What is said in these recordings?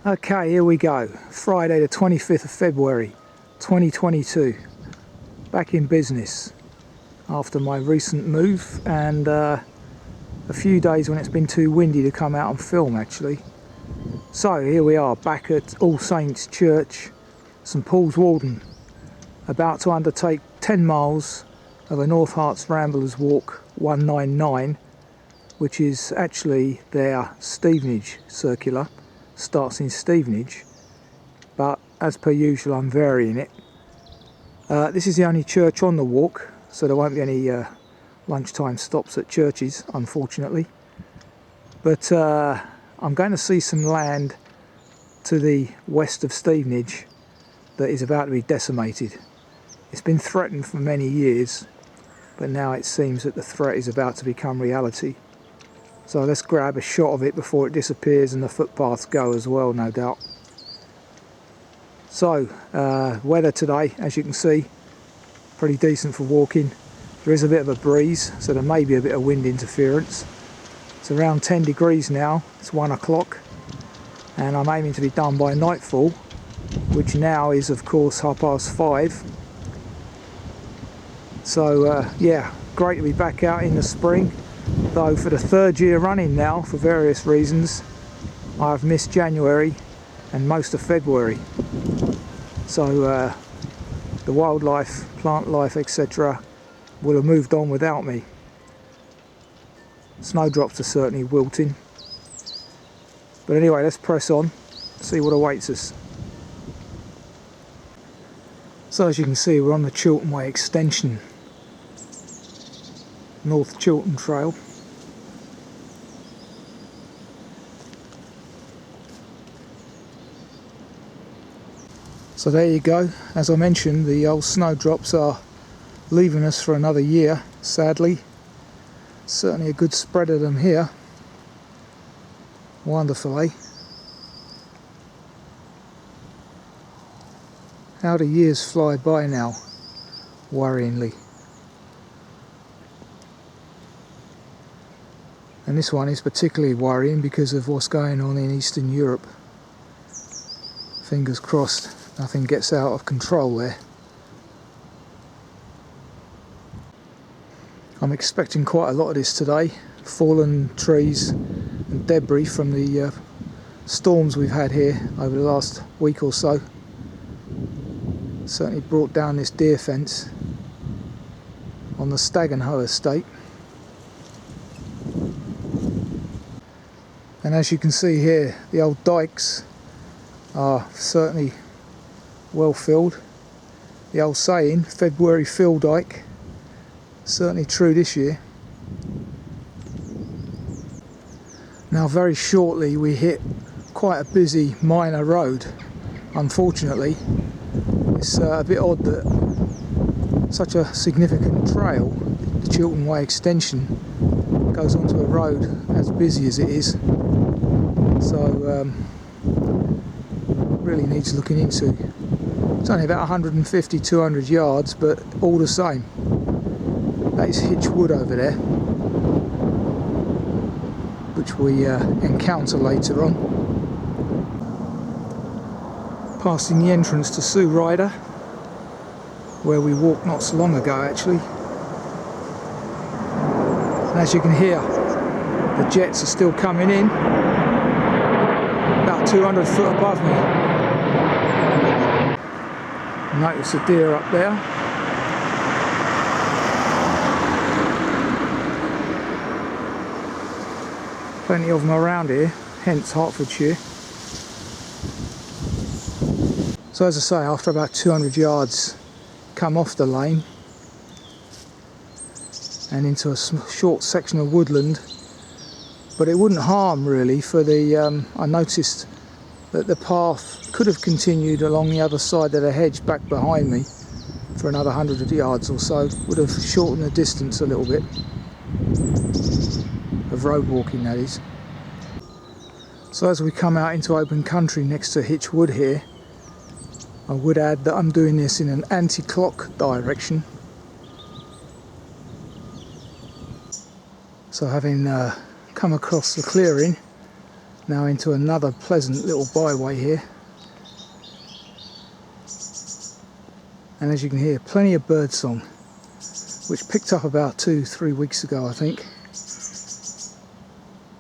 Okay, here we go. Friday the 25th of February 2022. Back in business after my recent move and a few days when it's been too windy to come out and film actually. So here we are back at All Saints Church, St Pauls Walden, about to undertake 10 miles of a North Herts Ramblers walk 199, which is actually their Stevenage Circular. Starts in Stevenage, but as per usual I'm varying it. This is the only church on the walk, so there won't be any lunchtime stops at churches, unfortunately. But I'm going to see some land to the west of Stevenage that is about to be decimated. It's been threatened for many years, but now it seems that the threat is about to become reality. So let's grab a shot of it before it disappears and the footpaths go as well, no doubt. So, weather today, as you can see, pretty decent for walking. There is a bit of a breeze, so there may be a bit of wind interference. It's around 10 degrees now, it's 1 o'clock, and I'm aiming to be done by nightfall, which now is of course 5:30. So yeah, great to be back out in the spring. Though for the third year running now, for various reasons, I've missed January and most of February. So the wildlife, plant life, etc. will have moved on without me. Snowdrops are certainly wilting. But anyway, let's press on, see what awaits us. So as you can see, we're on the Chiltern Way extension. North Chiltern Trail. So there you go. As I mentioned, the old snowdrops are leaving us for another year, sadly. Certainly a good spread of them here. Wonderful, eh? How do years fly by now, worryingly. And this one is particularly worrying because of what's going on in Eastern Europe. Fingers crossed nothing gets out of control there. I'm expecting quite a lot of this today. Fallen trees and debris from the storms we've had here over the last week or so. Certainly brought down this deer fence on the Stag and Hoe estate. And as you can see here, the old dikes are certainly well filled. The old saying, February fill dike, certainly true this year. Now very shortly we hit quite a busy minor road. Unfortunately, it's a bit odd that such a significant trail, the Chiltern Way extension, goes onto a road as busy as it is. So really needs looking into. It's only about 150-200 yards, but all the same. That is Hitch Wood over there, which we encounter later on. Passing the entrance to Sue Ryder, where we walked not so long ago actually. And as you can hear, the jets are still coming in. About 200 foot above me. Notice a deer up there. Plenty of them around here, hence Hertfordshire. So as I say, after about 200 yards, come off the lane and into a short section of woodland. But it wouldn't harm really for the, I noticed that the path could have continued along the other side of the hedge back behind me for another 100 yards or so. Would have shortened the distance a little bit of road walking, that is. So as we come out into open country next to Hitch Wood here, I would add that I'm doing this in an anti-clock direction. So having come across the clearing, Now into another pleasant little byway here. And as you can hear, plenty of birdsong, which picked up about 2-3 weeks ago, I think.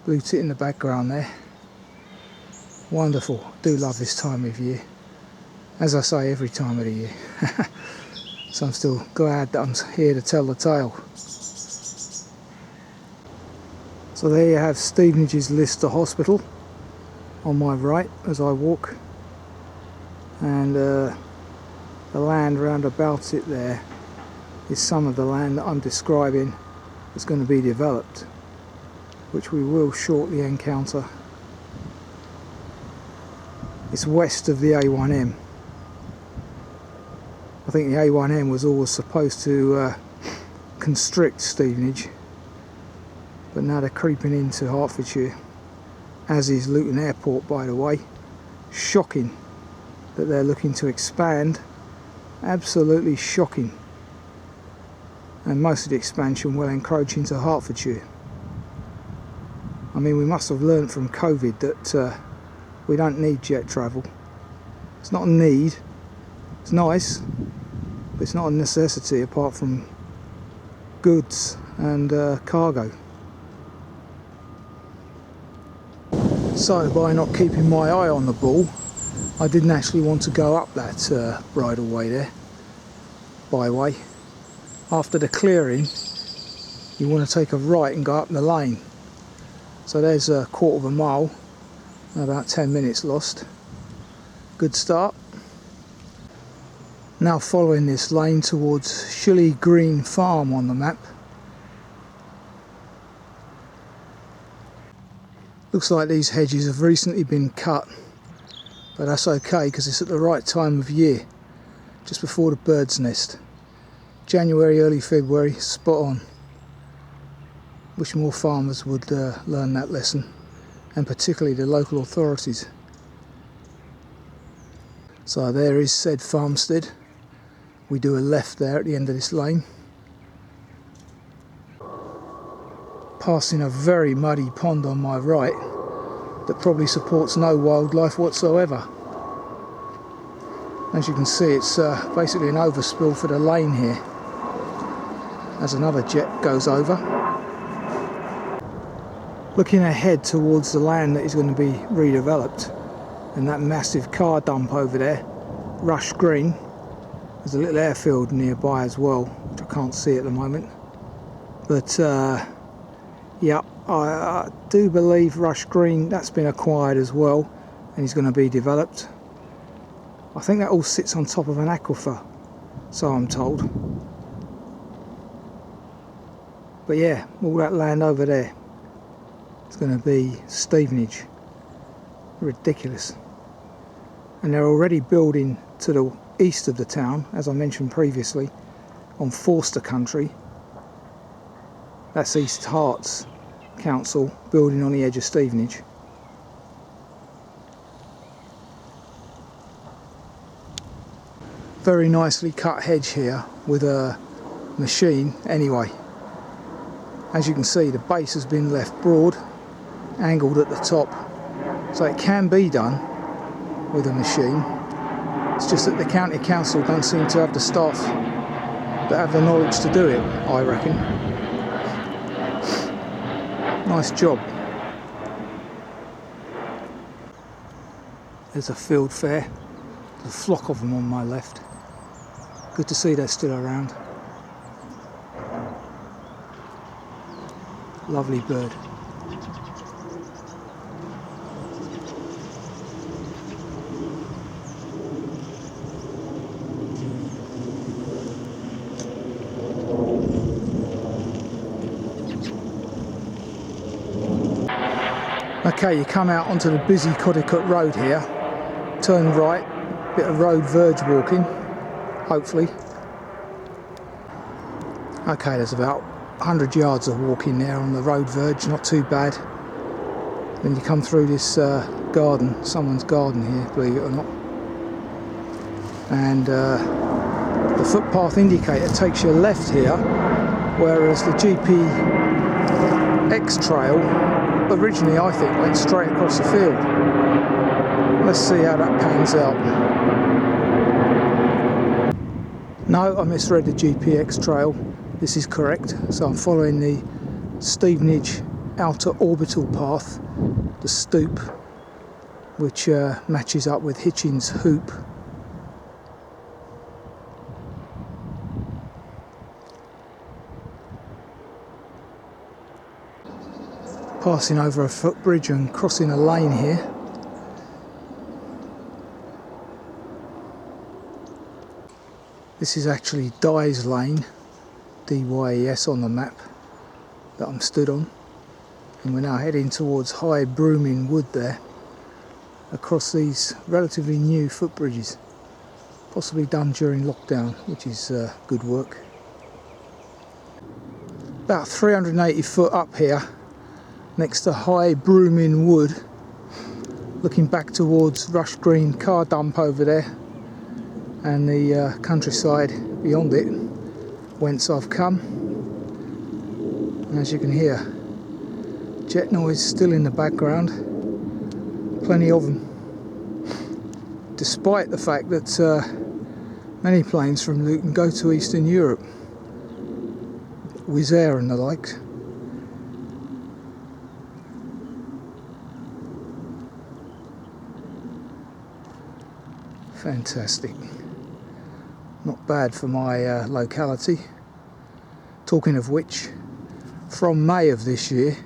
Blue tit in the background there. Wonderful. Do love this time of year. As I say, every time of the year. So I'm still glad that I'm here to tell the tale. So there you have Stevenage's Lister Hospital on my right as I walk. And the land round about it there is some of the land that I'm describing that's going to be developed, which we will shortly encounter. It's west of the A1M. I think the A1M was always supposed to constrict Stevenage, but now they're creeping into Hertfordshire, as is Luton Airport, by the way. Shocking that they're looking to expand. Absolutely shocking. And most of the expansion will encroach into Hertfordshire. I mean, we must have learned from COVID that we don't need jet travel. It's not a need. It's nice, but it's not a necessity apart from goods and cargo. So by not keeping my eye on the ball, I didn't actually want to go up that bridleway there, byway. After the clearing, you want to take a right and go up the lane. So there's a quarter of a mile, about 10 minutes lost. Good start. Now following this lane towards Todds Green Farm on the map. Looks like these hedges have recently been cut, but that's okay because it's at the right time of year, just before the bird's nest. January, early February, spot on. Wish more farmers would learn that lesson, and particularly the local authorities. So there is said farmstead. We do a left there at the end of this lane. Passing a very muddy pond on my right that probably supports no wildlife whatsoever. As you can see, it's basically an overspill for the lane here as another jet goes over. Looking ahead towards the land that is going to be redeveloped, and that massive car dump over there, Rush Green. There's a little airfield nearby as well, which I can't see at the moment. But yeah, I do believe Rush Green, that's been acquired as well, and is going to be developed. I think that all sits on top of an aquifer, so I'm told. But yeah, all that land over there, it's going to be Stevenage. Ridiculous. And they're already building to the east of the town, as I mentioned previously, on Forster country. That's East Herts Council building on the edge of Stevenage. Very nicely cut hedge here with a machine. Anyway, as you can see, the base has been left broad, angled at the top, so it can be done with a machine. It's just that the county council don't seem to have the staff that have the knowledge to do it, I reckon. Nice job. There's a field fair. There's a flock of them on my left. Good to see they're still around. Lovely bird. Okay, you come out onto the busy Codicott Road here, turn right, bit of road verge walking, hopefully. Okay, there's about 100 yards of walking there on the road verge, not too bad. Then you come through this garden, someone's garden here, believe it or not. And the footpath indicator takes you left here, whereas the GPX trail originally, I think, went straight across the field. Let's see how that pans out. No, I misread the GPX trail. This is correct. So I'm following the Stevenage outer orbital path, the stoop, which matches up with Hitchin's Hoop. Passing over a footbridge and crossing a lane here. This is actually Dyes Lane, D-Y-E-S on the map that I'm stood on. And we're now heading towards High Brooming Wood there, across these relatively new footbridges, possibly done during lockdown, which is good work. About 380 foot up here, next to High Brooming Wood, looking back towards Rush Green car dump over there, and the countryside beyond it, whence I've come. And as you can hear, jet noise still in the background, plenty of them, despite the fact that many planes from Luton go to Eastern Europe, Wizz Air and the likes. Fantastic. Not bad for my locality. Talking of which, from May of this year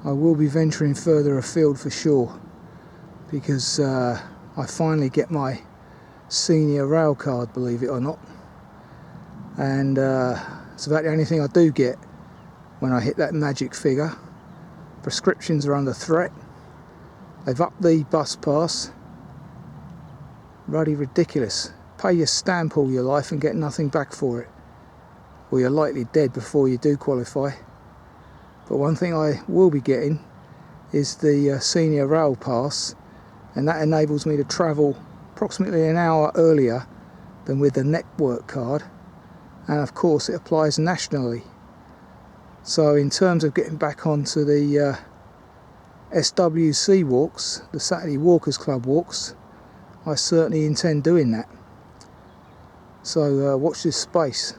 I will be venturing further afield for sure, because I finally get my senior rail card, believe it or not, and it's about the only thing I do get when I hit that magic figure. Prescriptions are under threat. They've upped the bus pass. Ruddy ridiculous. Pay your stamp all your life and get nothing back for it, or you're likely dead before you do qualify. But one thing I will be getting is the senior rail pass, and that enables me to travel approximately an hour earlier than with the network card, and of course it applies nationally. So in terms of getting back onto the SWC walks, the Saturday Walkers Club walks, I certainly intend doing that. So watch this space.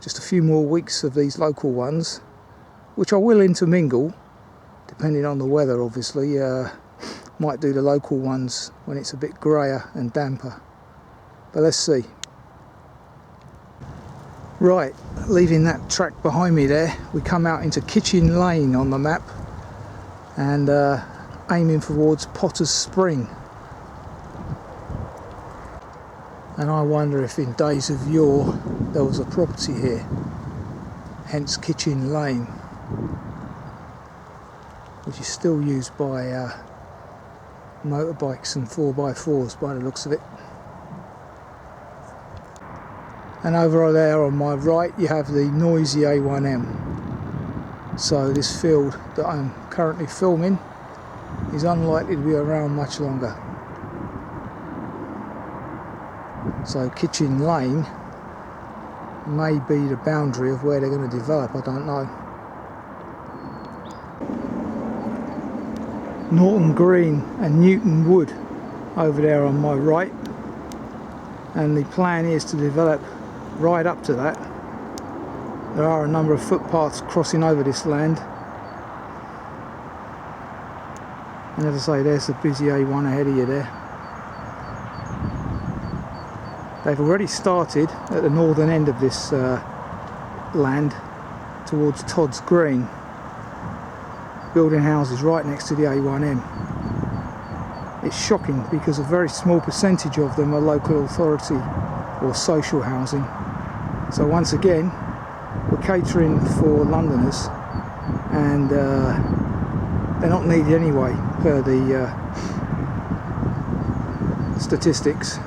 Just a few more weeks of these local ones, which I will intermingle, depending on the weather obviously. Might do the local ones when it's a bit greyer and damper. But let's see. Right, leaving that track behind me there, we come out into Kitchen Lane on the map, and aiming towards Potter's Spring. And I wonder if in days of yore there was a property here, hence Kitchen Lane, which is still used by motorbikes and 4x4s by the looks of it. And over there on my right you have the noisy A1M. So this field that I'm currently filming is unlikely to be around much longer. So Kitchen Lane may be the boundary of where they're going to develop, I don't know. Norton Green and Newton Wood over there on my right, and the plan is to develop right up to that. There are a number of footpaths crossing over this land, and as I say, there's the busy A1 ahead of you there. They've already started at the northern end of this land towards Todds Green, building houses right next to the A1M. It's shocking because a very small percentage of them are local authority or social housing. So once again, we're catering for Londoners, and they're not needed anyway per the statistics.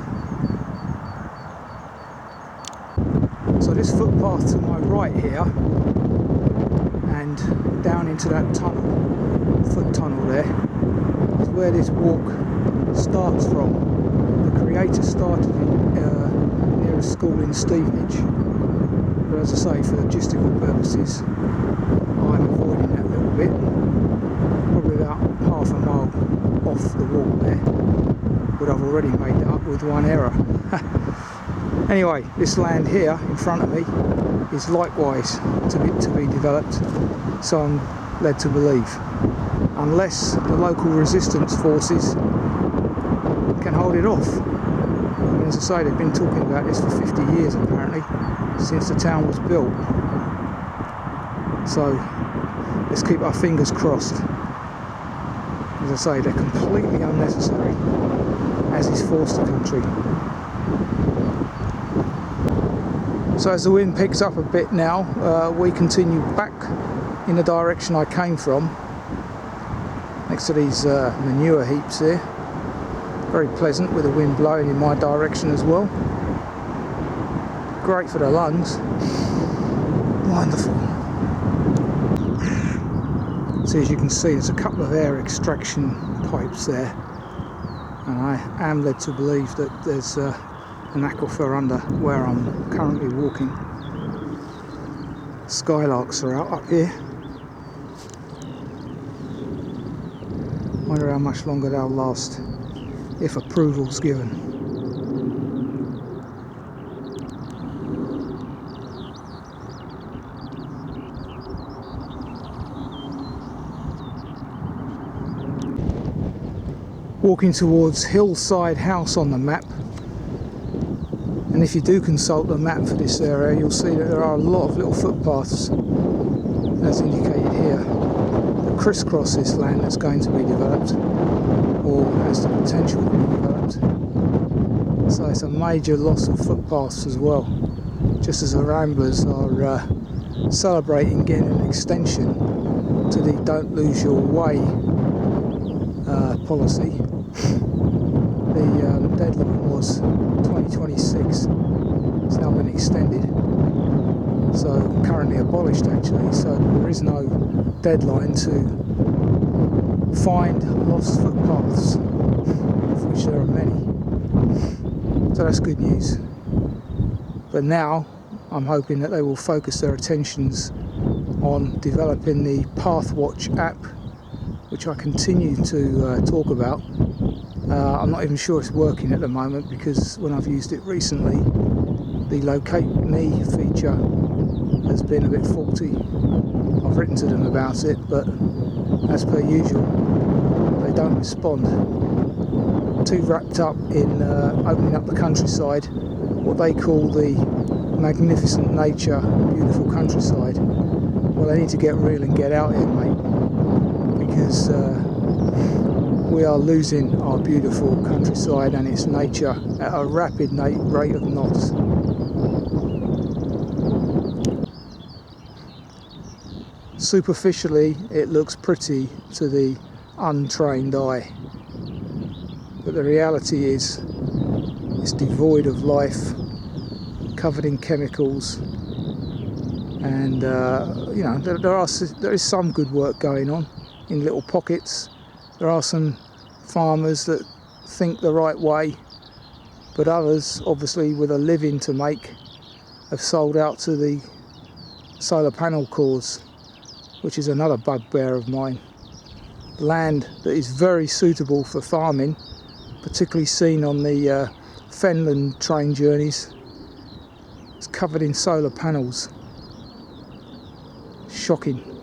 So this footpath to my right here, and down into that tunnel, foot tunnel there, is where this walk starts from. The creator started near a school in Stevenage, but as I say, for logistical purposes I'm avoiding that little bit. off the wall there, but I've already made it up with one error. Anyway, this land here in front of me is likewise to be developed, so I'm led to believe, unless the local resistance forces can hold it off. And as I say, they've been talking about this for 50 years apparently, since the town was built. So let's keep our fingers crossed. As I say, they're completely unnecessary, as is Forster country. So as the wind picks up a bit now, we continue back in the direction I came from, next to these manure heaps here. Very pleasant with the wind blowing in my direction as well. Great for the lungs. Wonderful. So as you can see, there's a couple of air extraction pipes there, and I am led to believe that there's an aquifer under where I'm currently walking. Skylarks are out up here. Wonder how much longer they'll last, if approval's given. Walking towards Hillside House on the map, and if you do consult the map for this area, you'll see that there are a lot of little footpaths, as indicated here, that crisscross this land that's going to be developed, or has the potential to be developed. So it's a major loss of footpaths as well, just as the Ramblers are celebrating getting an extension to the Don't Lose Your Way policy. The deadline was 2026. It's now been extended, so currently abolished actually, so there is no deadline to find lost footpaths, of which there are many. So that's good news. But now I'm hoping that they will focus their attentions on developing the Pathwatch app, which I continue to talk about. I'm not even sure it's working at the moment, because when I've used it recently, the Locate Me feature has been a bit faulty. I've written to them about it, but as per usual, they don't respond. Too wrapped up in opening up the countryside, what they call the magnificent nature, beautiful countryside. Well, they need to get real and get out here, mate, because we are losing our beautiful countryside and its nature at a rapid rate of knots. Superficially, it looks pretty to the untrained eye, but the reality is it's devoid of life, covered in chemicals, and you know, there is some good work going on in little pockets. There are some farmers that think the right way, but others, obviously with a living to make, have sold out to the solar panel cause, which is another bugbear of mine. Land that is very suitable for farming, particularly seen on the Fenland train journeys, it's covered in solar panels. Shocking.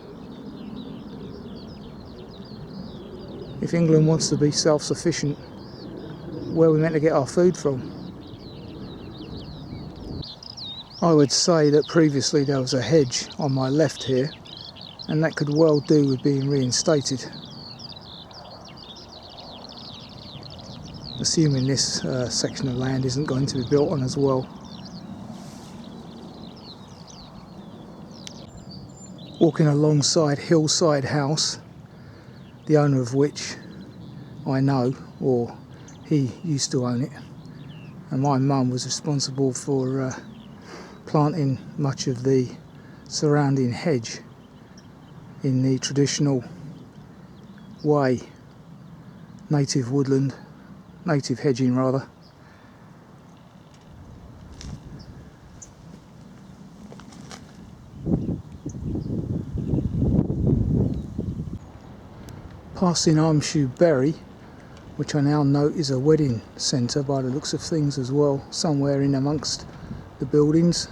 If England wants to be self-sufficient, where are we meant to get our food from? I would say that previously there was a hedge on my left here, and that could well do with being reinstated. Assuming this section of land isn't going to be built on as well. Walking alongside Hillside House, the owner of which I know, or he used to own it, and my mum was responsible for planting much of the surrounding hedge in the traditional way, native hedging rather. passing Bury, which I now note is a wedding centre by the looks of things as well, somewhere in amongst the buildings.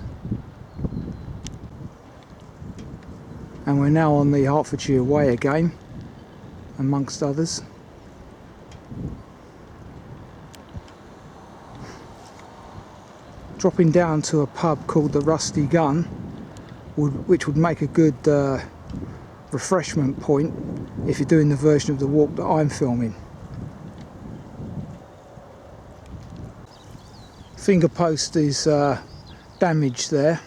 And we're now on the Hertfordshire Way again, amongst others. Dropping down to a pub called the Rusty Gun, which would make a good refreshment point if you're doing the version of the walk that I'm filming. Finger post is damaged there,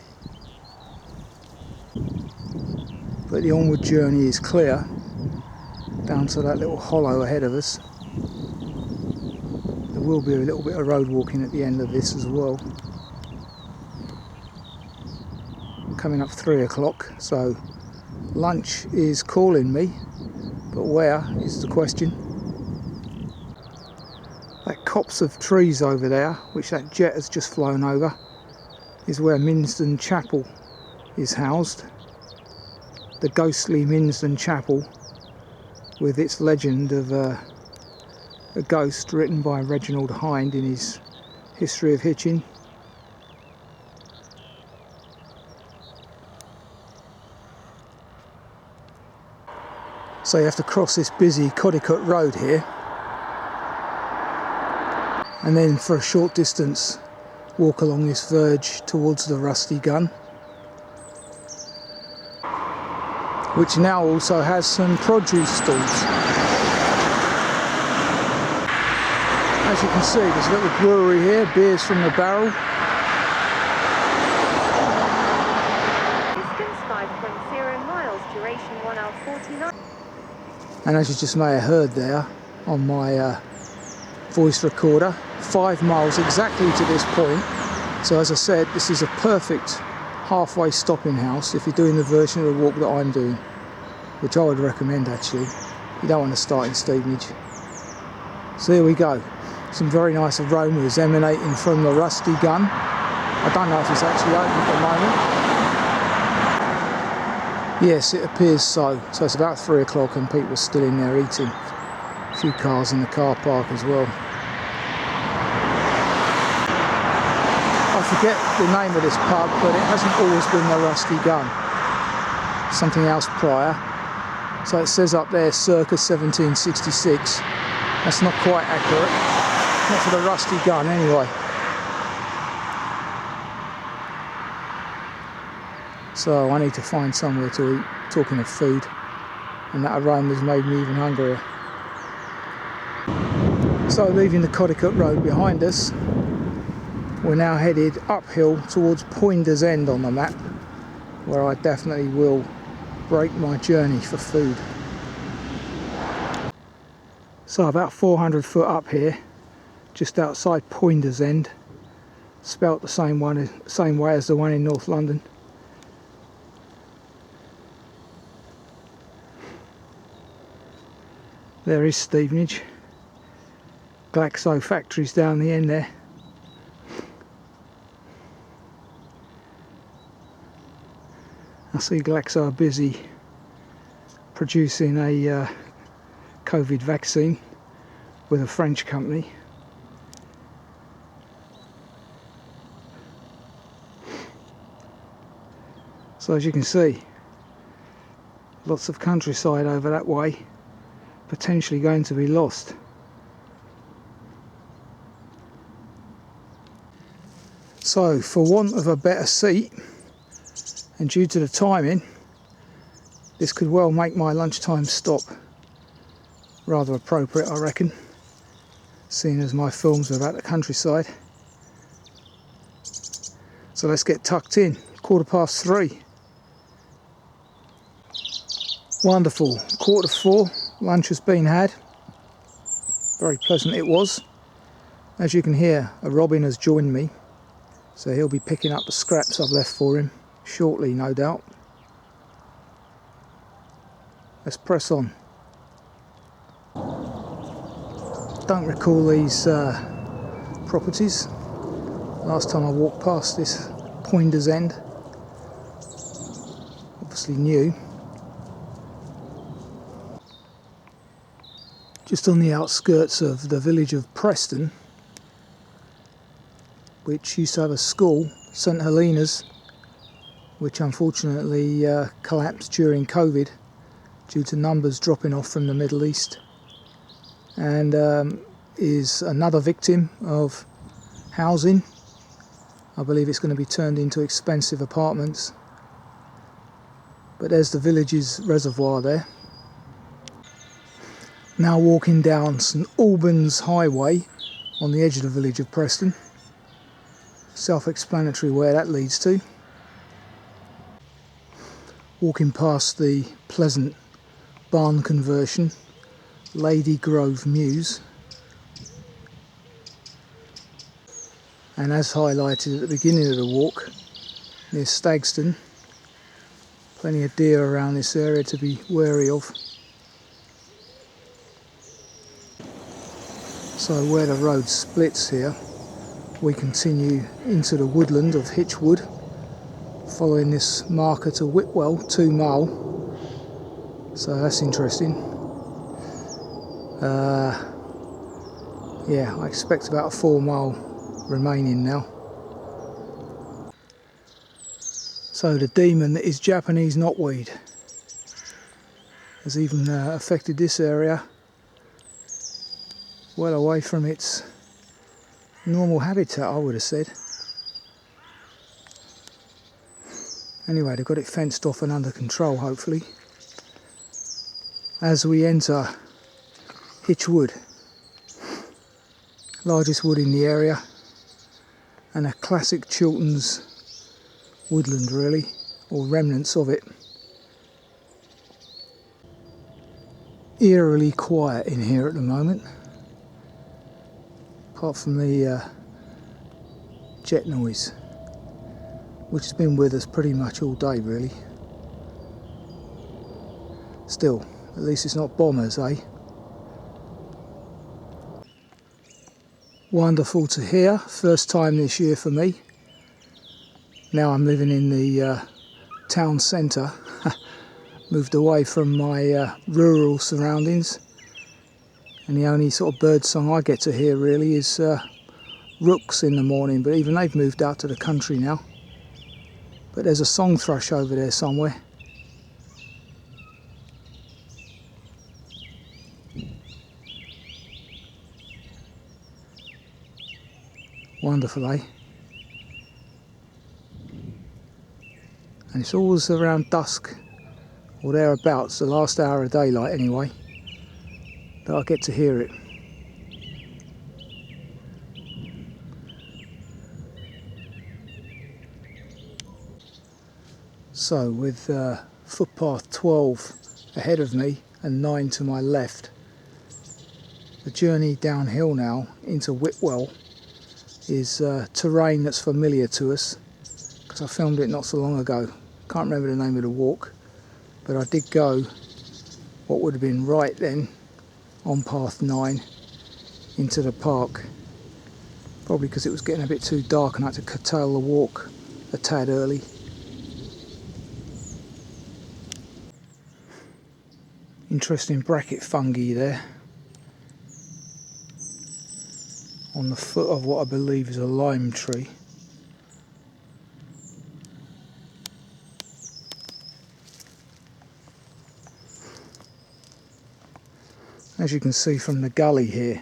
but the onward journey is clear down to that little hollow ahead of us. There will be a little bit of road walking at the end of this as well. Coming up 3 o'clock, so lunch is calling me, but where is the question. That copse of trees over there, which that jet has just flown over, is where Minston Chapel is housed. The ghostly Minston Chapel, with its legend of a ghost written by Reginald Hind in his History of Hitchin. So you have to cross this busy Codicot road here, and then for a short distance walk along this verge towards the Rusty Gun, which now also has some produce stalls. As you can see, there's a little brewery here, beers from the barrel. Distance 5.0 miles, duration 1 hour 49. And as you just may have heard there on my voice recorder, 5 miles exactly to this point. So as I said, this is a perfect halfway stopping house if you're doing the version of the walk that I'm doing, which I would recommend actually. You don't want to start in Stevenage. So here we go. Some very nice aromas emanating from the Rusty Gun. I don't know if it's actually open at the moment. Yes, it appears so. So it's about 3 o'clock and people are still in there eating. A few cars in the car park as well. I forget the name of this pub, but it hasn't always been the Rusty Gun. Something else prior. So it says up there circa 1766. That's not quite accurate. Not for the Rusty Gun anyway. So I need to find somewhere to eat, talking of food, and that aroma's made me even hungrier. So leaving the Codicot Road behind us, we're now headed uphill towards Poynder's End on the map, where I definitely will break my journey for food. So about 400 foot up here, just outside Poynder's End, spelt the same way as the one in North London. There is Stevenage. Glaxo factories down the end there. I see Glaxo are busy producing a COVID vaccine with a French company. So as you can see, lots of countryside over that way, potentially going to be lost. So for want of a better seat, and due to the timing, this could well make my lunchtime stop rather appropriate, I reckon, seeing as my films are about the countryside. So let's get tucked in. 3:15. Wonderful. 4:45, lunch has been had. Very pleasant it was. As you can hear, a robin has joined me, so he'll be picking up the scraps I've left for him shortly, no doubt. Let's press on. Don't recall these properties. Last time I walked past this Poynder's End, obviously new. just on the outskirts of the village of Preston, which used to have a school, St Helena's, which unfortunately collapsed during COVID due to numbers dropping off from the Middle East, and is another victim of housing. I believe it's going to be turned into expensive apartments. But there's the village's reservoir there. Now walking down St Albans Highway on the edge of the village of Preston. Self-explanatory where that leads to. Walking past the pleasant barn conversion, Lady Grove Mews. And as highlighted at the beginning of the walk, near Stagston, plenty of deer around this area to be wary of. So where the road splits here, we continue into the woodland of Hitchwood, following this marker to Whitwell, 2 mile. So that's interesting. Yeah, I expect about a 4 mile remaining now. So the demon that is Japanese knotweed has even affected this area, well away from its normal habitat, I would have said. Anyway, they've got it fenced off and under control, hopefully. As we enter Hitchwood, largest wood in the area, and a classic Chilterns woodland really, or remnants of it. Eerily quiet in here at the moment, apart from the jet noise, which has been with us pretty much all day really. Still, at least it's not bombers, eh? Wonderful to hear, first time this year for me. Now I'm living in the town centre, moved away from my rural surroundings, and the only sort of bird song I get to hear really is rooks in the morning, but even they've moved out to the country now. But there's a song thrush over there somewhere. Wonderful, eh? And it's always around dusk or thereabouts, the last hour of daylight anyway, that I get to hear it. So with footpath 12 ahead of me and 9 to my left, the journey downhill now into Whitwell is terrain that's familiar to us, because I filmed it not so long ago. Can't remember the name of the walk, but I did go what would have been right then on path 9 into the park, probably because it was getting a bit too dark and I had to curtail the walk a tad early. Interesting bracket fungi there on the foot of what I believe is a lime tree. As you can see from the gully here,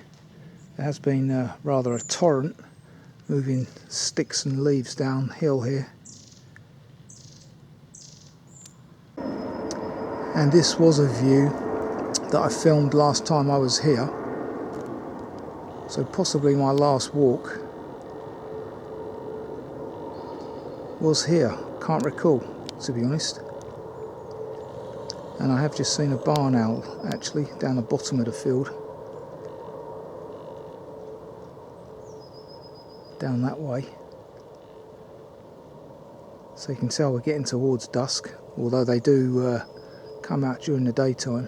there has been rather a torrent moving sticks and leaves downhill here. And this was a view that I filmed last time I was here, so possibly my last walk was here. Can't recall, to be honest. And I have just seen a barn owl actually down the bottom of the field, down that way. So you can tell we're getting towards dusk, although they do come out during the daytime.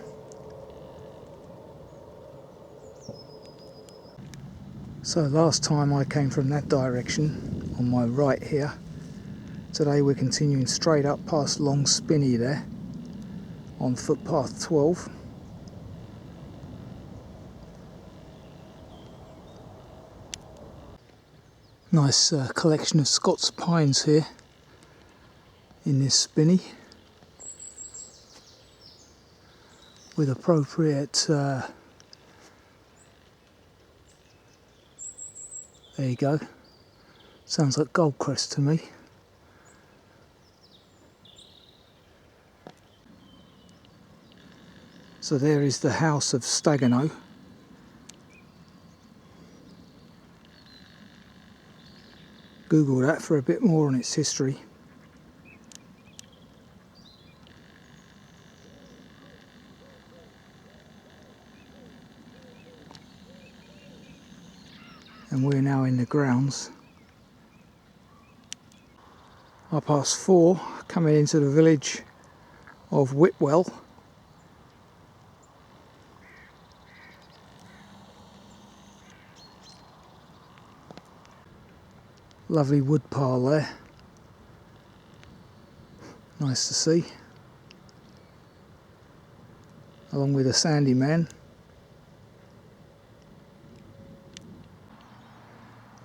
So last time I came from that direction on my right here. Today we're continuing straight up past Long Spinney there on footpath 12. Nice collection of Scots pines here in this spinney, with appropriate there you go, sounds like goldcrest to me. So there is the house of Stagano. Google that for a bit more on its history. And we're now in the grounds. 4:30, coming into the village of Whitwell. Lovely wood pile there, nice to see, along with a sandy man.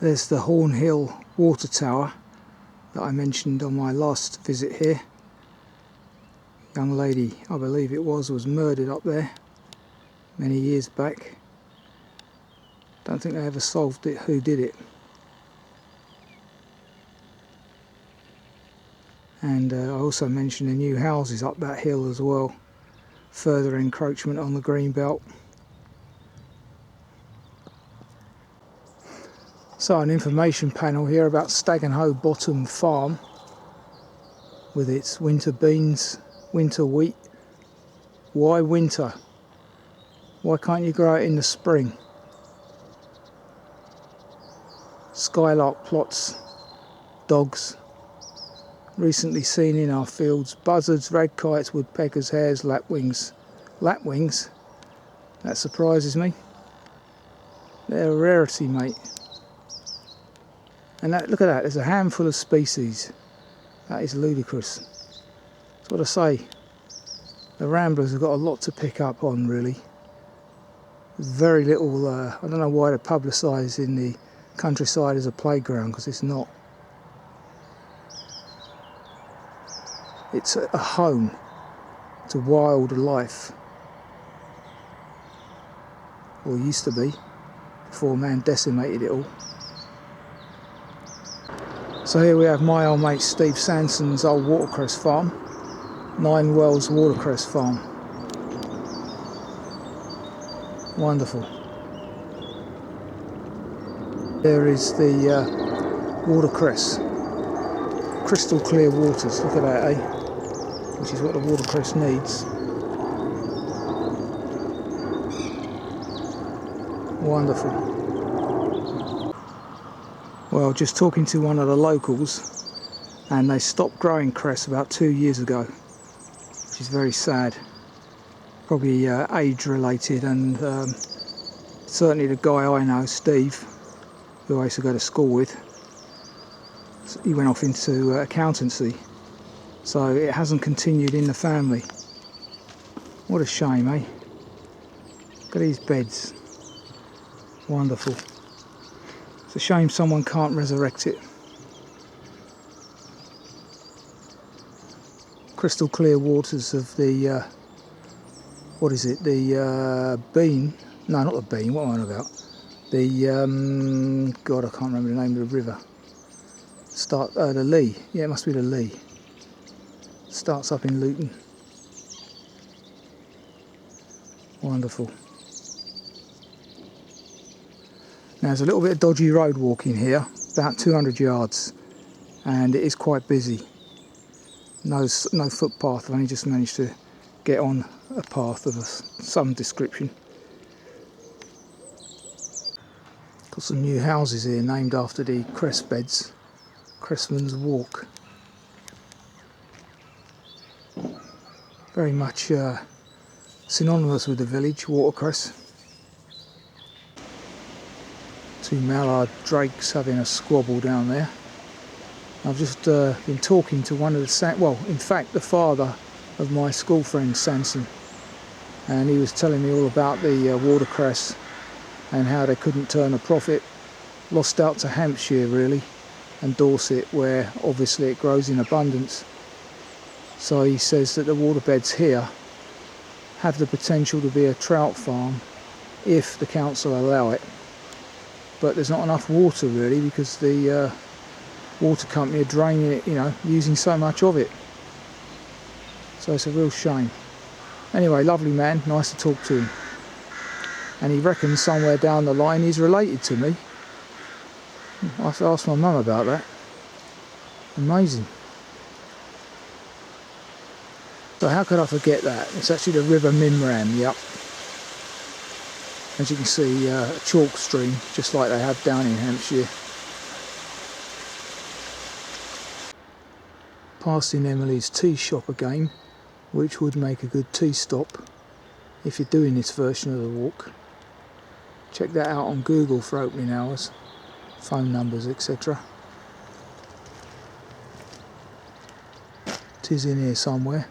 There's the Hornhill water tower that I mentioned on my last visit here. Young lady, I believe it was murdered up there many years back. Don't think they ever solved it, who did it. And I also mentioned the new houses up that hill as well. Further encroachment on the green belt. So an information panel here about Stagano Bottom Farm with its winter beans, winter wheat. Why winter? Why can't you grow it in the spring? Skylark plots, dogs. Recently seen in our fields, buzzards, ragkites, woodpeckers, hares, lapwings. Lapwings? That surprises me. They're a rarity, mate. And that, look at that, there's a handful of species. That is ludicrous. That's what I say. The Ramblers have got a lot to pick up on, really. There's very little, I don't know why they're publicised in the countryside as a playground, because it's not. It's a home to wild life, or used to be, before man decimated it all. So here we have my old mate Steve Sanson's old watercress farm, 9 Wells watercress farm. Wonderful. There is the watercress, crystal clear waters, look at that, eh? Which is what the watercress needs. Wonderful. Well, just talking to one of the locals, and they stopped growing cress about 2 years ago, which is very sad. Probably age related, and certainly the guy I know, Steve, who I used to go to school with, he went off into accountancy. So it hasn't continued in the family. What a shame, eh? Look at these beds. Wonderful. It's a shame someone can't resurrect it. Crystal clear waters of the, what is it, the Bean? No, not the Bean, what am I on about? The, God, I can't remember the name of the river. The Lee, yeah, it must be the Lee. Starts up in Luton. Wonderful. Now there's a little bit of dodgy road walking here, about 200 yards, and it is quite busy. No footpath, I've only just managed to get on a path of some description. Got some new houses here named after the cress beds. Cressman's Walk. Very much synonymous with the village, watercress. 2 mallard drakes having a squabble down there. I've just been talking to one of the, in fact the father of my school friend Sanson, and he was telling me all about the watercress and how they couldn't turn a profit lost out to Hampshire really, and Dorset, where obviously it grows in abundance. So he says that the waterbeds here have the potential to be a trout farm if the council allow it, but there's not enough water really, because the water company are draining it, you know, using so much of it. So it's a real shame. Anyway, lovely man, nice to talk to him. And he reckons somewhere down the line he's related to me. I have to ask my mum about that. Amazing. So how could I forget that? It's actually the River Mimram, yep. As you can see, a chalk stream, just like they have down in Hampshire. Passing Emily's tea shop again, which would make a good tea stop if you're doing this version of the walk. Check that out on Google for opening hours, phone numbers, etc. It is in here somewhere.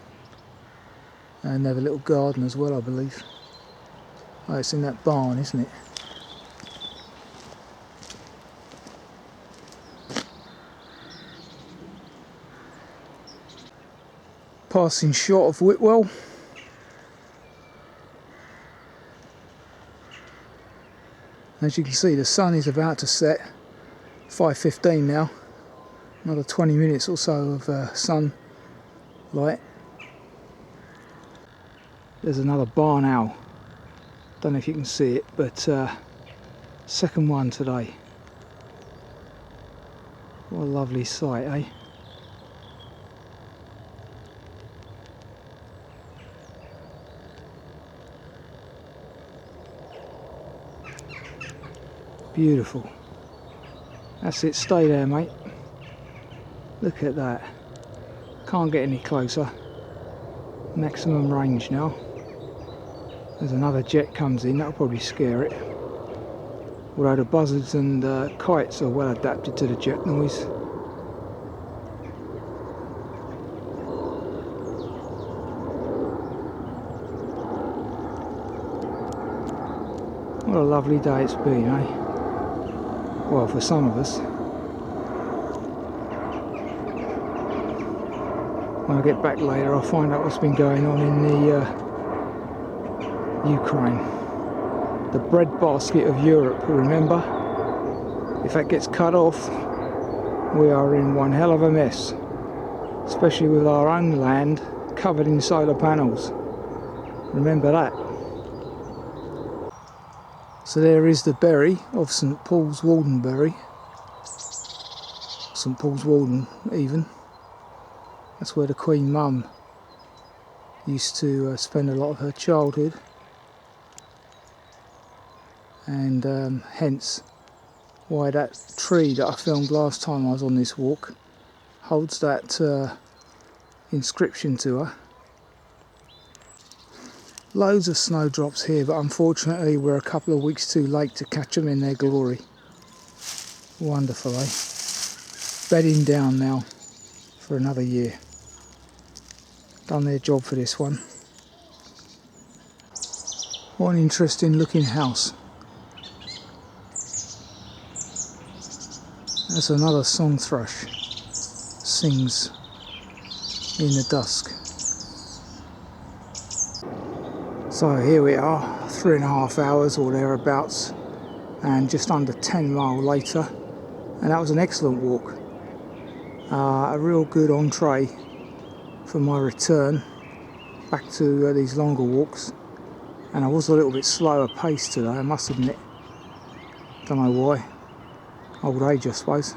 And they have a little garden as well, I believe. Oh, it's in that barn, isn't it? Passing shot of Whitwell. As you can see, the sun is about to set. 5:15 now. Another 20 minutes or so of sunlight. There's another barn owl. Don't know if you can see it, but second one today. What a lovely sight, eh? Beautiful. That's it, stay there, mate. Look at that. Can't get any closer. Maximum range now. There's another jet comes in, that'll probably scare it. Although the buzzards and kites are well adapted to the jet noise. What a lovely day it's been, eh? Well, for some of us. When I get back later, I'll find out what's been going on in the Ukraine. The breadbasket of Europe, remember? If that gets cut off, we are in one hell of a mess. Especially with our own land covered in solar panels. Remember that. So there is the berry of St Pauls Walden berry. St Pauls Walden, even. That's where the Queen Mum used to spend a lot of her childhood. And hence why that tree that I filmed last time I was on this walk holds that inscription to her. Loads of snowdrops here, but unfortunately we're a couple of weeks too late to catch them in their glory. Wonderful, eh? Bedding down now for another year. Done their job for this one. What an interesting looking house. That's another song thrush. Sings in the dusk. So here we are, 3.5 hours or thereabouts, and just under 10 miles later, and that was an excellent walk. A real good entree for my return back to these longer walks, and I was a little bit slower paced today, I must admit. Don't know why. Old age, I suppose.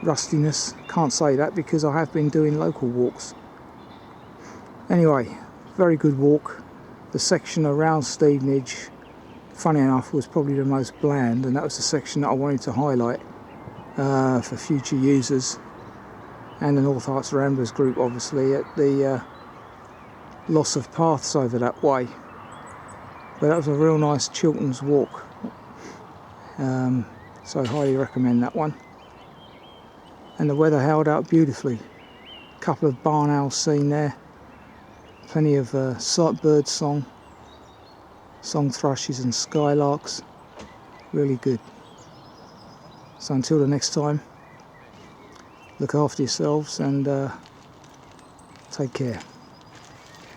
Rustiness. Can't say that because I have been doing local walks. Anyway, very good walk. The section around Stevenage, funny enough, was probably the most bland, and that was the section that I wanted to highlight for future users, and the North Herts Ramblers group, obviously, at the loss of paths over that way. But that was a real nice Chilterns walk, so I highly recommend that one. And the weather held out beautifully. A couple of barn owls seen there. Plenty of bird song thrushes and skylarks. Really good. So until the next time, look after yourselves and take care.